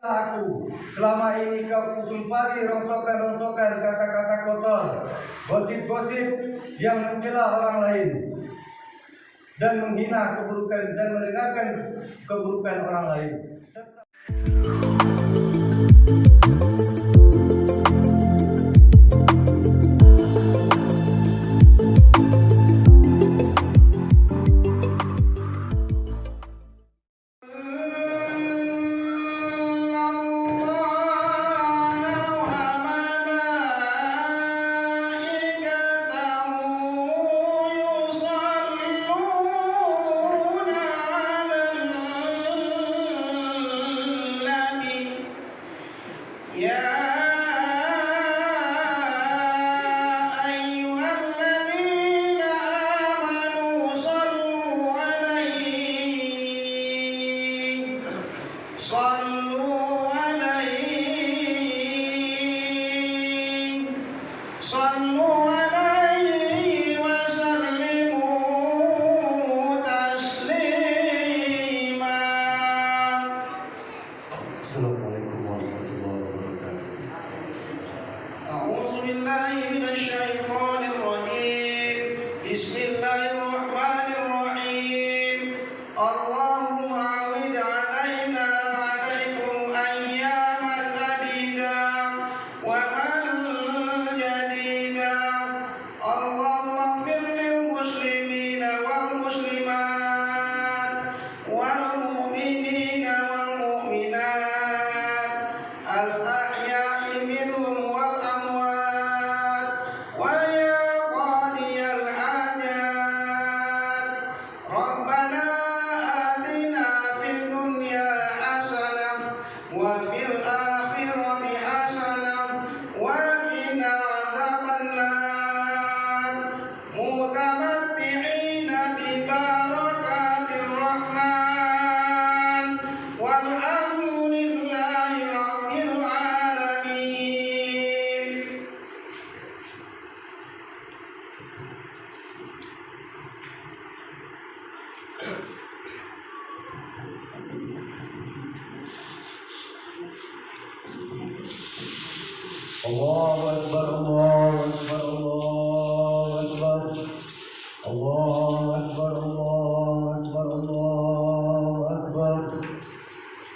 Aku selama ini kau kusumpadi rongsokan-rongsokan kata-kata kotor, gosip-gosip yang mencela orang lain dan menghina keburukan dan mendengarkan keburukan orang lain. Assalamualaikum warahmatullahi wabarakatuh. A'udzu billahi minasyaitonir rajim. Bismillahirrahmanirrahim. Allahumma awid 'alaina wa 'alaikum ayyaman adida wa man jadida. Allahumma ighfir lil muslimina wal muslimat wal mu'minina wal mu'minat al-ahya'i minhum wal amwat wa ya qadiyal hajat Rabbana atina fid dunya hasanah wa fil akhirati hasanah wa qina azabannar mutamatti'ina bi barakatir rahman walhamdulillahi rabbil alamin. Allahu Akbar, Allahu Akbar, Allahu Akbar. Allahu Akbar, Allahu Akbar, Allahu Akbar.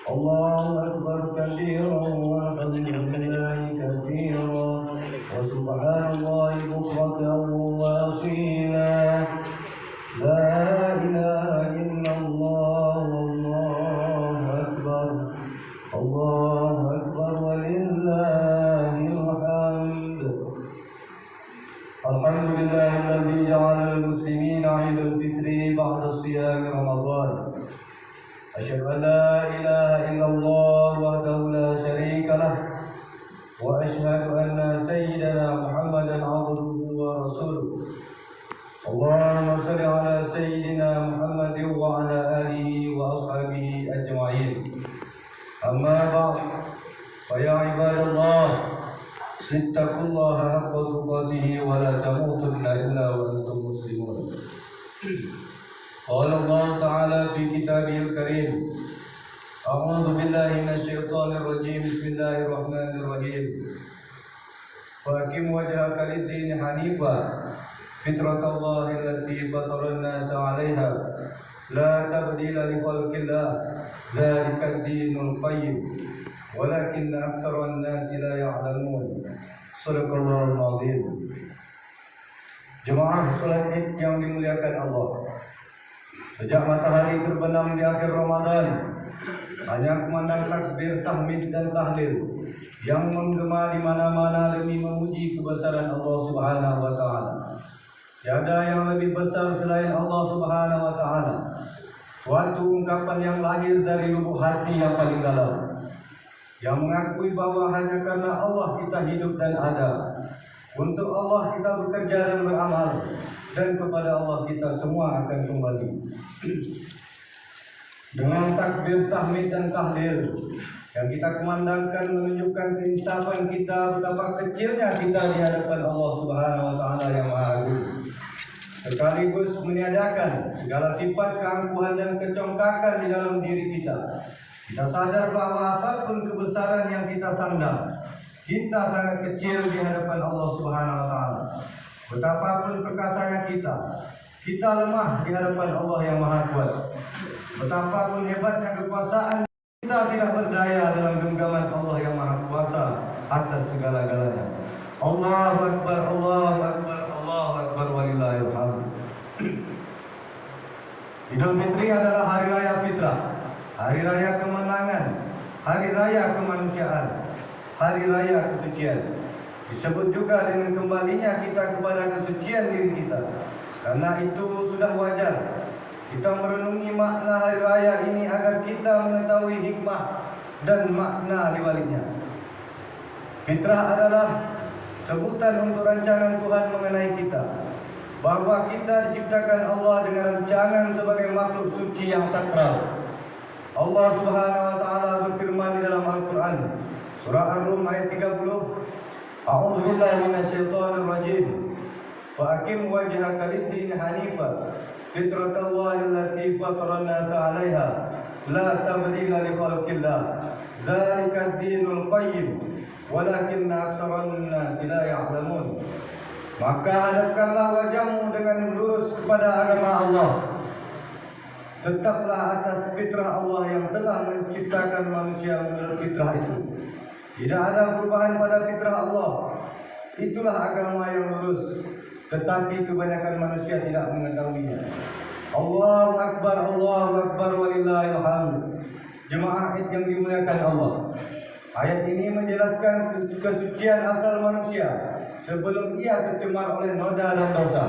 Allahu Akbar katsiran walhamdulillahi katsiran wa subhanallahi bukratan wa asila. La ilaha illallah, Allahu Akbar. Allahu Akbar walillahil hamd. Alhamdulillahilladzi ja'ala al-muslimina 'idal fitri ba'da siyam Ramadan. Asyhadu an la ilaha illallah wahdahu la syarika lah wa asyhadu anna sayyidana Muhammadan 'abduhu wa rasuluh. Allahumma shalli ala sayyidina Muhammadin wa ala alihi wa ashabihi ajma'in. Amma ba'd, fa ya ibadallah, ittaqullaha haqqa tuqatih wa la tamutunna illa wa antum muslimun. Qala Allah Ta'ala fi kitabihil karim, a'udzu billahi minasyaitonir rajim, bismillahirrahmanirrahim. Faqim wajhaka lid-din hanifa fitratallahi allati fatara an-nasa 'alaiha la tabdila li khalqillah dzalika ad-dinul qayyim walakinna aktsaran nasi la ya'lamun. Shadaqallahul 'azim. Jemaah salat Id yang dimuliakan Allah, sejak matahari terbenam di akhir Ramadan, banyak kumandang takbir, tahmid dan tahlil yang menggema di mana-mana demi memuji kebesaran Allah Subhanahu wa taala. Tiada yang lebih besar selain Allah Subhanahu wa taala. Suatu ungkapan yang lahir dari lubuk hati yang paling dalam, yang mengakui bahwa hanya karena Allah kita hidup dan ada. Untuk Allah kita bekerja dan beramal, dan kepada Allah kita semua akan kembali. Dengan takbir, tahmid dan tahlil yang kita kumandangkan menunjukkan keinsafan kita, betapa kecilnya kita di hadapan Allah Subhanahu wa taala yang Maha Agung. Sekaligus meniadakan segala sifat keangkuhan dan kecongkakan di dalam diri kita, Kita sadar bahwa apapun kebesaran yang kita sandang, kita sangat kecil di hadapan Allah Subhanahu wa taala. Betapapun perkasanya kita lemah di hadapan Allah yang Maha Kuasa. Betapapun hebatnya kekuasaan, kita tidak berdaya dalam genggaman Allah yang Maha Kuasa atas segala-galanya. Allahu Akbar, Allahu Akbar, Allahu Akbar, walillahil hamd. Idul Fitri adalah hari raya fitrah, hari raya kemenangan, hari raya kemanusiaan, hari raya kesucian. Disebut juga dengan kembalinya kita kepada kesucian diri kita. Karena itu sudah wajar kita merenungi makna hari raya ini agar kita mengetahui hikmah dan makna di baliknya. Fitrah adalah sebutan untuk rancangan Tuhan mengenai kita, bahwa kita diciptakan Allah dengan rancangan sebagai makhluk suci yang sakral. Allah Subhanahu wa taala berfirman di dalam Al-Qur'an, surah Ar-Rum ayat 30, A'udzu billahi minasyaitonir rajim. Wa aqim wajhaka lid-din hanifa fitratallahi allati fatara an-nasa 'alaiha la tabdila li khalqillah. Dzalika ad-dinul qayyim walakinna aktsaran nasi la ya'lamun. Maka hadapkanlah wajahmu dengan lurus kepada agama Allah. Tetaplah atas fitrah Allah yang telah menciptakan manusia menurut fitrah itu. Tidak ada perubahan pada fitrah Allah. Itulah agama yang lurus, tetapi kebanyakan manusia tidak mengetahuinya. Allahu Akbar, Allahu Akbar, walillahil hamd. Jemaah yang dimuliakan Allah, ayat ini menjelaskan kesucian asal manusia sebelum ia tercemar oleh noda dan dosa.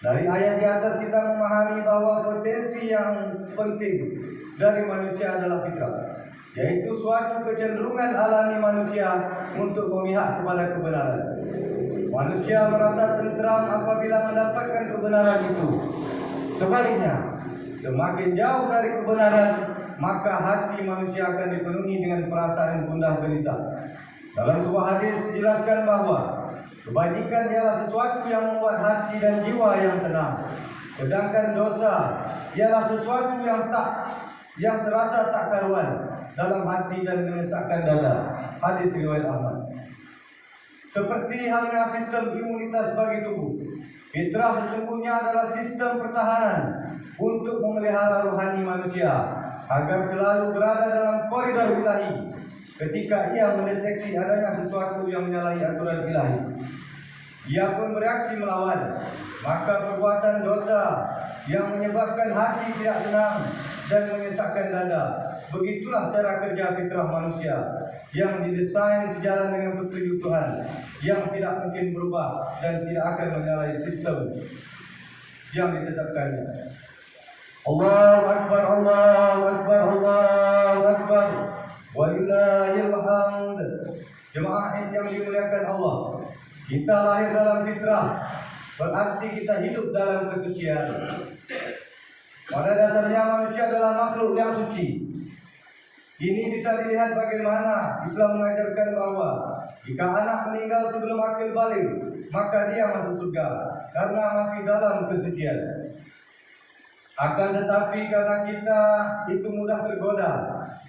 Dari ayat di atas kita memahami bahwa potensi yang penting dari manusia adalah fitrah, yaitu suatu kecenderungan alami manusia untuk memihak kepada kebenaran. Manusia merasa tentram apabila mendapatkan kebenaran itu. Sebaliknya, semakin jauh dari kebenaran, maka hati manusia akan dipenuhi dengan perasaan gundah gelisah. Dalam sebuah hadis dijelaskan bahwa kebajikan ialah sesuatu yang membuat hati dan jiwa yang tenang, sedangkan dosa ialah sesuatu yang terasa tak karuan dalam hati dan menyesakkan dada. Hadis riwayat Ahmad. Seperti halnya sistem imunitas bagi tubuh, fitrah sesungguhnya adalah sistem pertahanan untuk memelihara rohani manusia agar selalu berada dalam koridor ilahi. Ketika ia mendeteksi adanya sesuatu yang menyalahi aturan ilahi, ia pun bereaksi melawan. Maka perbuatan dosa yang menyebabkan hati tidak tenang dan menyesakkan dada, begitulah cara kerja fitrah manusia yang didesain sejalan dengan petunjuk Tuhan, yang tidak mungkin berubah dan tidak akan menyalahi sistem yang ditetapkannya. Allahu Akbar, Allahu Akbar, Allahu Akbar, walillahil hamd. Jemaah yang dimuliakan Allah, kita lahir dalam fitrah, berarti kita hidup dalam kesucian. Pada dasarnya manusia adalah makhluk yang suci. Ini bisa dilihat bagaimana Islam mengajarkan bahwa jika anak meninggal sebelum akil balik, maka dia masuk surga karena masih dalam kesucian. Akan tetapi karena kita itu mudah tergoda,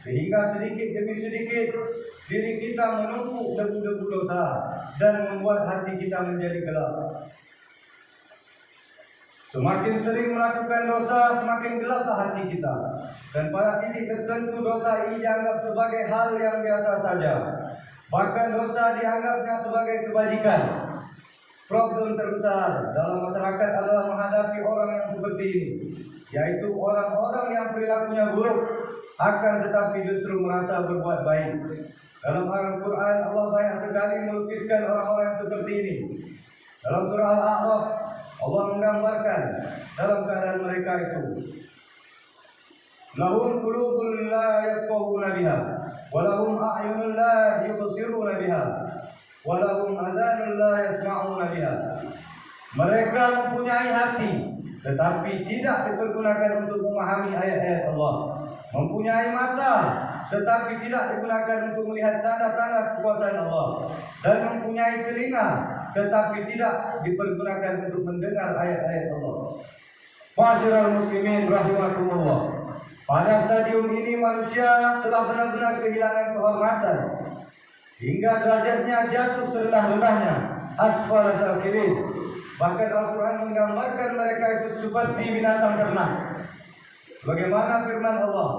sehingga sedikit demi sedikit diri kita menumpuk debu-debu dosa dan membuat hati kita menjadi gelap. Semakin sering melakukan dosa, semakin gelaplah hati kita. Dan pada titik tertentu dosa ini dianggap sebagai hal yang biasa saja. Bahkan dosa dianggapnya sebagai kebajikan. Problem terbesar dalam masyarakat adalah menghadapi orang yang seperti ini, yaitu orang-orang yang perilakunya buruk, akan tetapi justru merasa berbuat baik. Dalam Al-Quran, Allah banyak sekali melukiskan orang-orang yang seperti ini. Dalam surah Al-A'raf, Allah menggambarkan dalam keadaan mereka itu, lahum qulubun la yafqahuna biha wa lahum a'yunun la yubsiruna biha wa lahum adhanun la yasma'una biha. Mereka mempunyai hati tetapi tidak dipergunakan untuk memahami ayat-ayat Allah, mempunyai mata tetapi tidak digunakan untuk melihat tanda-tanda kekuasaan Allah, dan mempunyai telinga tetapi tidak dipergunakan untuk mendengar ayat-ayat Allah. Ma'asyiral muslimin rahimakumullah. Pada stadium ini manusia telah benar-benar kehilangan kehormatan hingga derajatnya jatuh serendah-rendahnya asfal safilin. Bahkan Al-Quran menggambarkan mereka itu seperti binatang ternak. Bagaimana firman Allah,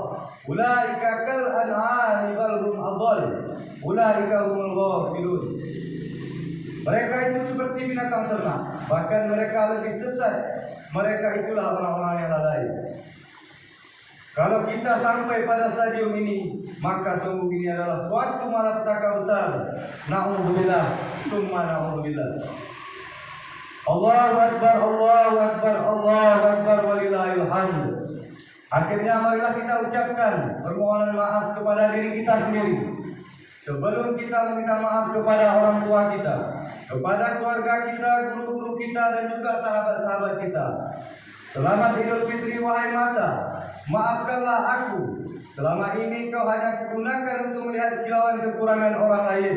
ulaika kal an'ami bal hum adall, ulaika humul ghafilun. Mereka itu seperti binatang ternak, bahkan mereka lebih sesat. Mereka itulah orang-orang yang lalai. Kalau kita sampai pada stadium ini, maka sungguh ini adalah suatu malapetaka besar. Na'udzubillah, summa na'udzubillah. Allahu Akbar, Allahu Akbar, Allahu Akbar, walillahil hamd. Akhirnya marilah kita ucapkan permohonan maaf kepada diri kita sendiri. Sebelum kita meminta maaf kepada orang tua kita, kepada keluarga kita, guru-guru kita, dan juga sahabat-sahabat kita. Selamat Idul Fitri wahai mata, maafkanlah aku. Selama ini kau hanya gunakan untuk melihat kilauan kekurangan orang lain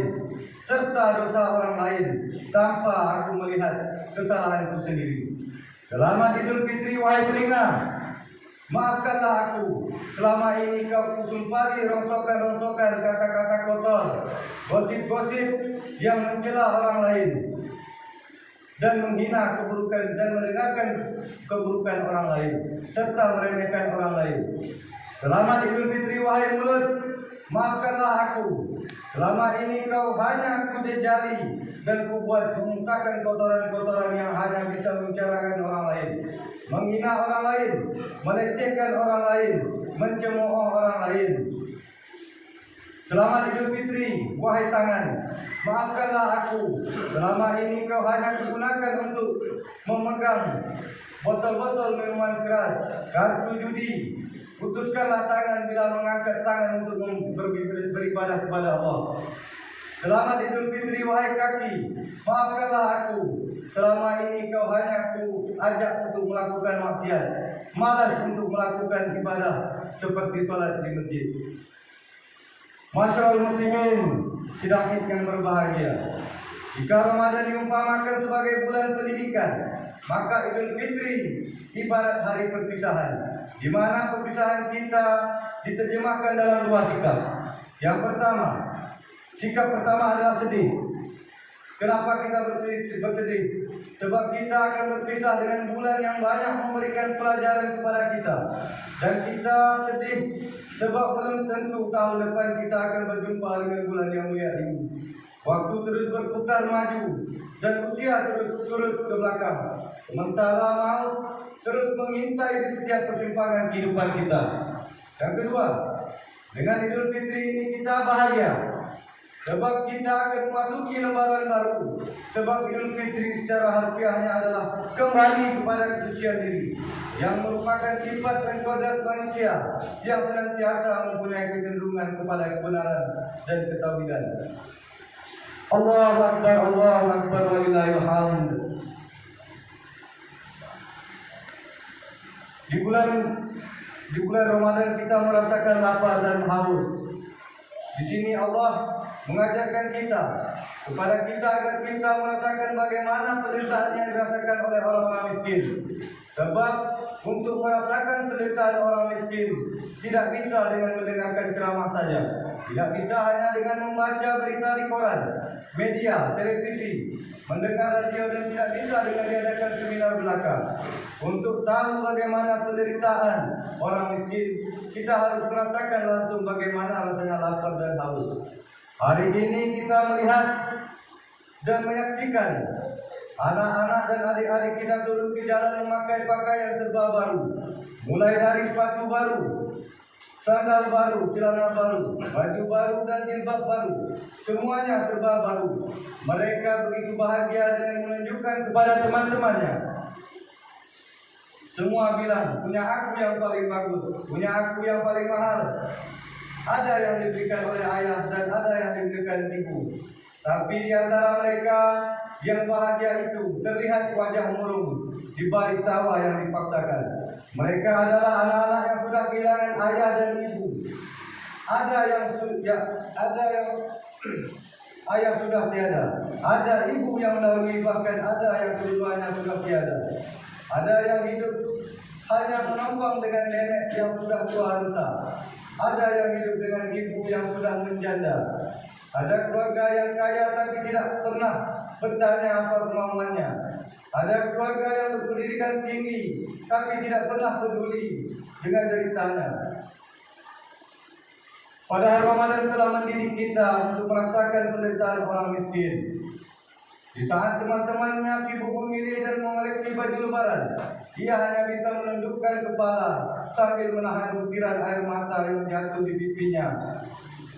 serta dosa orang lain tanpa aku melihat kesalahanku sendiri. Selamat Idul Fitri wahai telinga, maafkanlah aku. Selama ini kau kusumpali rongsokan-rongsokan kata-kata kotor, gosip-gosip yang mencela orang lain dan menghina keburukan dan mendengarkan keburukan orang lain serta meremehkan orang lain. Selamat Idul Fitri wahai mulut, maafkanlah aku. Selama ini kau hanya kudejali dan kubuat mengungkapkan kotoran-kotoran yang hanya bisa membicarakan orang lain, menghina orang lain, melecehkan orang lain, mencemooh orang lain. Selamat Idul Fitri wahai tangan, maafkanlah aku. Selama ini kau hanya digunakan untuk memegang botol-botol minuman keras, kartu judi. Putuskanlah tangan bila mengangkat tangan untuk beribadah kepada Allah. Selamat Idul Fitri wahai kaki, maafkanlah aku. Selama ini kau hanya ku ajak untuk melakukan maksiat, malas untuk melakukan ibadah seperti sholat di masjid. Masyaallah muslimin, sidang Id yang berbahagia. Jika Ramadan diumpamakan sebagai bulan pendidikan, maka Idul Fitri ibarat hari perpisahan, di mana perpisahan kita diterjemahkan dalam dua sikap. Yang pertama, sikap pertama adalah sedih. Kenapa kita bersedih? Sebab kita akan berpisah dengan bulan yang banyak memberikan pelajaran kepada kita. Dan kita sedih sebab belum tentu tahun depan kita akan berjumpa dengan bulan yang mulia ini. Waktu terus berputar maju dan usia terus surut ke belakang. Sementara maut terus mengintai di setiap persimpangan kehidupan kita. Yang kedua, dengan Idul Fitri ini kita bahagia. Sebab kita akan memasuki lembaran baru. Sebab Idul Fitri secara harfiahnya adalah kembali kepada kesucian diri, yang merupakan sifat dan kodrat manusia yang senantiasa mempunyai kecenderungan kepada kebenaran dan ketauhidan. Allahu Akbar, Allahu Akbar, walillahil hamd. Di bulan Ramadan kita merasakan lapar dan haus. Di sini Allah mengajarkan kita kepada kita agar kita merasakan bagaimana penderitaan yang dirasakan oleh orang-orang miskin. Sebab untuk merasakan penderitaan orang miskin tidak bisa dengan mendengarkan ceramah saja, tidak bisa hanya dengan membaca berita di koran, media, televisi, mendengar radio, dan tidak bisa dengan diadakan seminar belaka. Untuk tahu bagaimana penderitaan orang miskin, kita harus merasakan langsung bagaimana rasanya lapar dan haus. Hari ini kita melihat dan menyaksikan anak-anak dan adik-adik kita turun ke jalan memakai pakaian serba baru, mulai dari sepatu baru, sandal baru, celana baru, baju baru, dan jilbab baru. Semuanya serba baru. Mereka begitu bahagia dengan menunjukkan kepada teman-temannya. Semua bilang, punya aku yang paling bagus, punya aku yang paling mahal. Ada yang diberikan oleh ayah dan ada yang diberikan ibu. Tapi di antara mereka yang bahagia itu terlihat wajah murung di balik tawa yang dipaksakan. Mereka adalah anak-anak yang sudah kehilangan ayah dan ibu. Ada yang ayah sudah tiada. Ada ibu yang mendahului, bahkan ada yang keduanya sudah tiada. Ada yang hidup hanya menopang dengan nenek yang sudah tua renta. Ada yang hidup dengan ibu yang sudah menjanda. Ada keluarga yang kaya tapi tidak pernah bertanya apa kemauannya. Ada keluarga yang berpendidikan tinggi tapi tidak pernah peduli dengan deritanya. Padahal Ramadan telah mendidik kita untuk merasakan penderitaan orang miskin. Di saat teman-temannya sibuk memilih dan mengoleksi baju lebaran, dia hanya bisa menundukkan kepala sambil menahan butiran air mata yang jatuh di pipinya.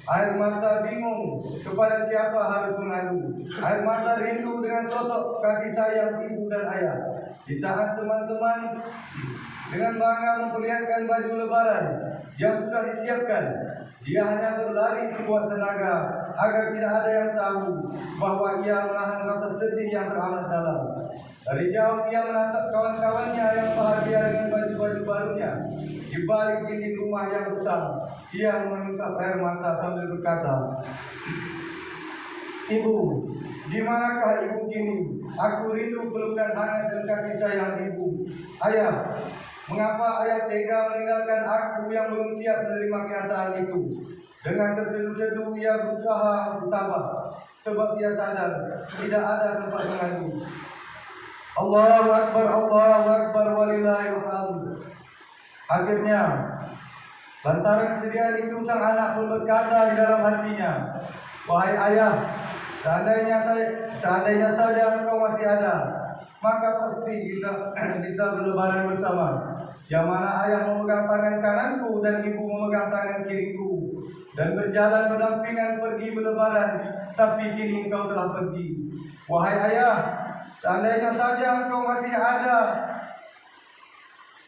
Air mata bingung kepada siapa harus mengadu. Air mata rindu dengan sosok kasih sayang ibu dan ayah. Di saat teman-teman dengan bangga memperlihatkan baju lebaran yang sudah disiapkan, dia hanya berlari sekuat tenaga agar tidak ada yang tahu bahwa ia menahan rasa sedih yang teramat dalam. Dari jauh ia menatap kawan-kawannya yang bahagia dengan baju-baju barunya. Di balik dinding rumah yang rusak, ia mengusap air mata sambil berkata, "Ibu, di manakah ibu kini? Aku rindu pelukan hangat dan kasih sayang ibu. Ayah, mengapa ayah tega meninggalkan aku yang belum siap menerima kenyataan itu?" Dengan terseduh-seduh ia berusaha bertabah, sebab ia sadar tidak ada tempat mengadu. Allahu Akbar, walillahil hamd. Akhirnya, lantaran kesedihan itu sang anak pun berkata di dalam hatinya, "Wahai ayah, seandainya saja engkau masih ada, maka pasti kita bisa berlebaran bersama. Yang mana ayah memegang tangan kananku dan ibu memegang tangan kiriku, dan berjalan berdampingan pergi berlebaran, tapi kini engkau telah pergi. Wahai ayah, seandainya saja engkau masih ada,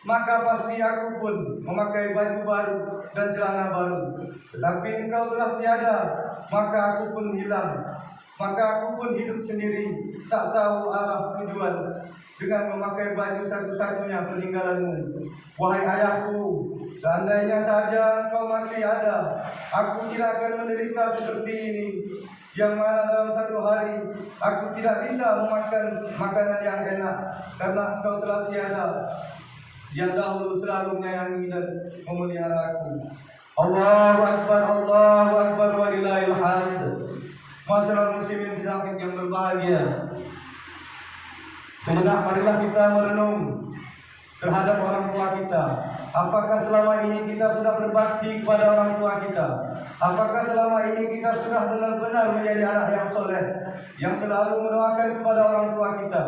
maka pasti aku pun memakai baju baru dan celana baru. Tetapi engkau telah tiada, maka aku pun hilang. Maka aku pun hidup sendiri, tak tahu arah tujuan, dengan memakai baju satu-satunya peninggalanmu. Wahai ayahku, seandainya saja engkau masih ada, aku tidak akan menderita seperti ini. Yang mana dalam satu hari aku tidak bisa memakan makanan yang enak, karena engkau telah tiada, yang dahulu selalu menyayangi dan memelihara aku." Allahu Akbar, walillahil hamd. Masyarakat muslimin sidang yang berbahagia, sejenak marilah kita merenung terhadap orang tua kita. Apakah selama ini kita sudah berbakti kepada orang tua kita? Apakah selama ini kita sudah benar-benar menjadi anak yang soleh, yang selalu mendoakan kepada orang tua kita?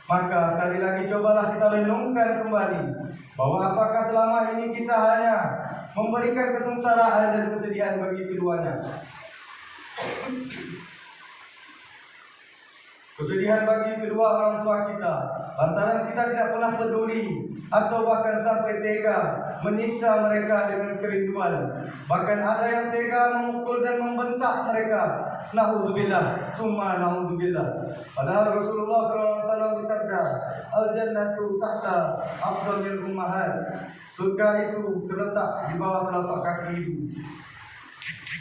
Maka sekali lagi cobalah kita renungkan kembali bahwa apakah selama ini kita hanya memberikan kesengsaraan dan kesedihan bagi keduanya. Kesedihan bagi kedua orang tua kita, lantaran kita tidak pernah peduli atau bahkan sampai tega menyiksa mereka dengan kerinduan. Bahkan ada yang tega memukul dan membentak mereka. Na'udzubillah, summa na'udzubillah. Padahal Rasulullah SAW bersabda, "Al-jannatu tahta aqdamil ummahat." Surga itu terletak di bawah telapak kaki ibu.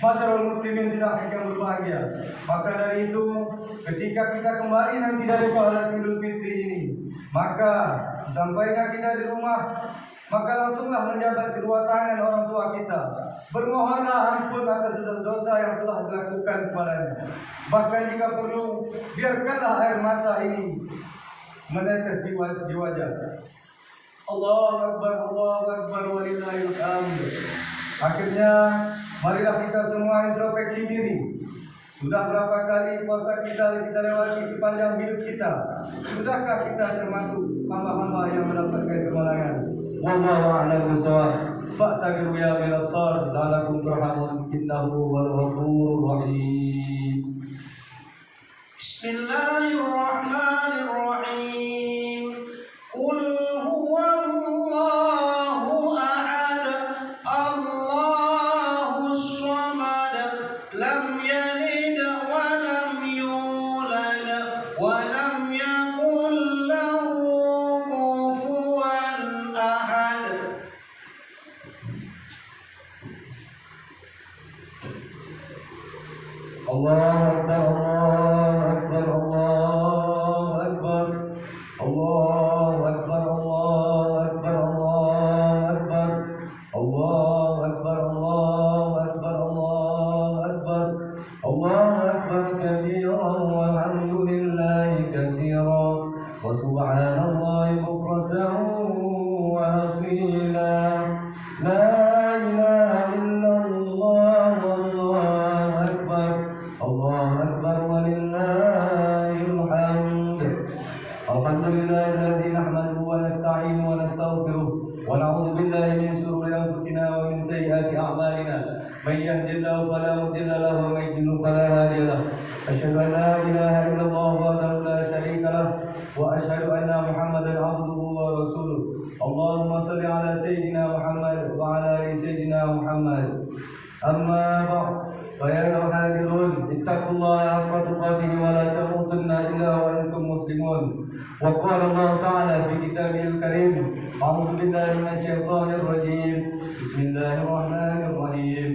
Masyarakat muslimin tidak yang berbahagia. Maka dari itu, ketika kita kembali nanti dari sholat Idul Fitri ini, maka sampainya kita di rumah, maka langsunglah menjabat kedua tangan orang tua kita. Bermohonlah ampun atas dosa yang telah dilakukan kepadanya. Bahkan jika perlu, biarkanlah air mata ini menetes di wajah. Allahu Akbar, walillahil hamd. Akhirnya, marilah kita semua introspeksi diri. Sudah berapa kali puasa kita lewati sepanjang hidup kita? Sudahkah kita termasuk hamba-hamba yang mendapatkan kemenangan? Wallahu a'lam bishawab. Fa'tabiru ya bil absar la'allakum turhamun, innahu wal ghafurur rahim. Bismillahirrahmanirrahim. Qul huwallahu ahad, Allahus samad, lam yalid wa lam yulad wa lam yakul lahu kufuwan ahad. Allahu Akbar, Allahu Akbar, Allahu Akbar, Allahu Akbar, Allahu الله أكبر كبيرا والحمد لله كثيرا وسبحان الله بكرة وأصيلا لا إله إلا الله والله أكبر ولله الحمد الحمد لله الذي نحمده ونستعينه ونستغفره ونعوذ بالله من شرور أنفسنا ومن سيئات أعمالنا من يهد الله فلا مضل له ومن يضلل فلا هادي له أشهد أن لا إله إلا الله وحده لا شريك له وأشهد أن محمدا عبده ورسوله اللهم صل على سيدنا محمد وعلى آل سيدنا محمد أما بعد فيا أيها الحاضرون اتقوا الله حق تقاته ولا تموتن إلا وأنتم مسلمون وقال الله تعالى في كتابه الكريم أعوذ بالله من الشيطان الرجيم بسم الله الرحمن الرحيم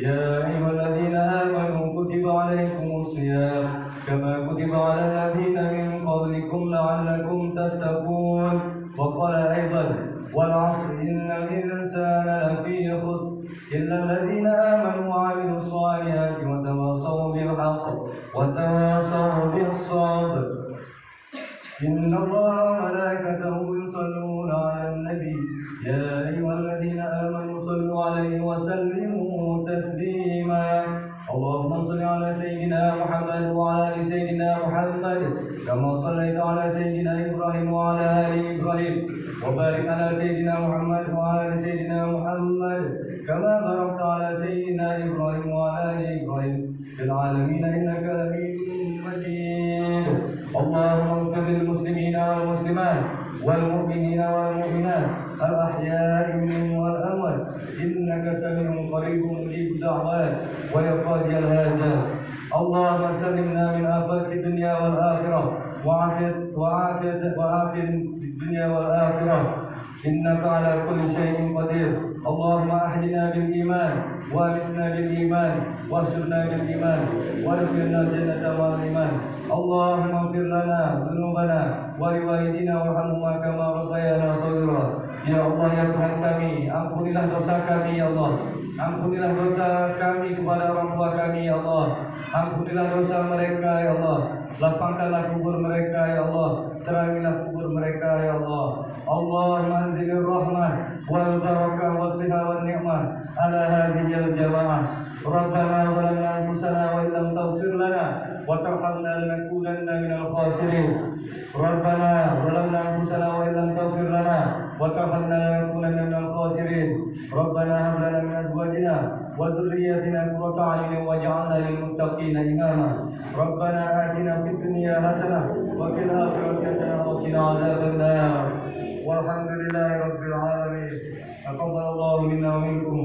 يا أيها الذين آمنوا كتب عليكم الصيام كما كتب على الذين من قبلكم لعلكم تتقون وقال أيضا والعصر إن الإنسان لفي خسر إلا الذين آمنوا وعملوا الصالحات وتواصوا بالحق وتواصوا بالصبر إن الله وملائكته يصلون على النبي يا أيها الذين آمنوا صلوا عليه وسلموا تسليما اللهم صل على سيدنا محمد وعلى آل سيدنا محمد كما صليت على سيدنا إبراهيم وعلى آل إبراهيم وبارك على سيدنا محمد وعلى آل سيدنا محمد كما باركت على سيدنا إبراهيم وعلى آل إبراهيم في العالمين إنك حميد مجيد اللهم اغفر للمسلمين والمسلمات والمؤمنين والمؤمنات الأحياء منهم والأموات إنك سميع قريب مجيب الدعوات ويقاضي الهاجات اللهم سلمنا من آفات الدنيا والآخرة وعافية الدنيا والآخرة إنك على كل شيء قدير اللهم أحينا بالإيمان وأمسنا بالإيمان واحشرنا بالإيمان وادخلنا الجنة مع الإيمان اللهم اغفر لنا ذنوبنا ولوالدينا وارحمهما كما ربيانا صغيرا ya Allah ya Tuhan kami ampunilah dosa kami ya Allah ampunilah dosa kami kepada orang tua kami ya Allah ampunilah dosa mereka ya Allah lapangkanlah kubur mereka ya Allah terangilah kubur mereka ya Allah Allahumma anzilir rahmah wal barakah was-siha wan ni'mah ala hadhil jamaah Rabbana zalamna anfusana wa illam taghfir lana wa tarhamna lanakunanna minal khasirin Rabbana zalamna anfusana wa illam taghfir lana wa tarhamna lanakunanna minal khasirin Rabbana hab lana min azwajina wa dhurriyyatina qurrata a'yunin waj'alna lil muttaqina imama Rabbana atina fid dunya hasanah wa fil akhirati hasanah wa qina adzaban nar walhamdulillahi rabbil alamin taqabbalallahu minna wa minkum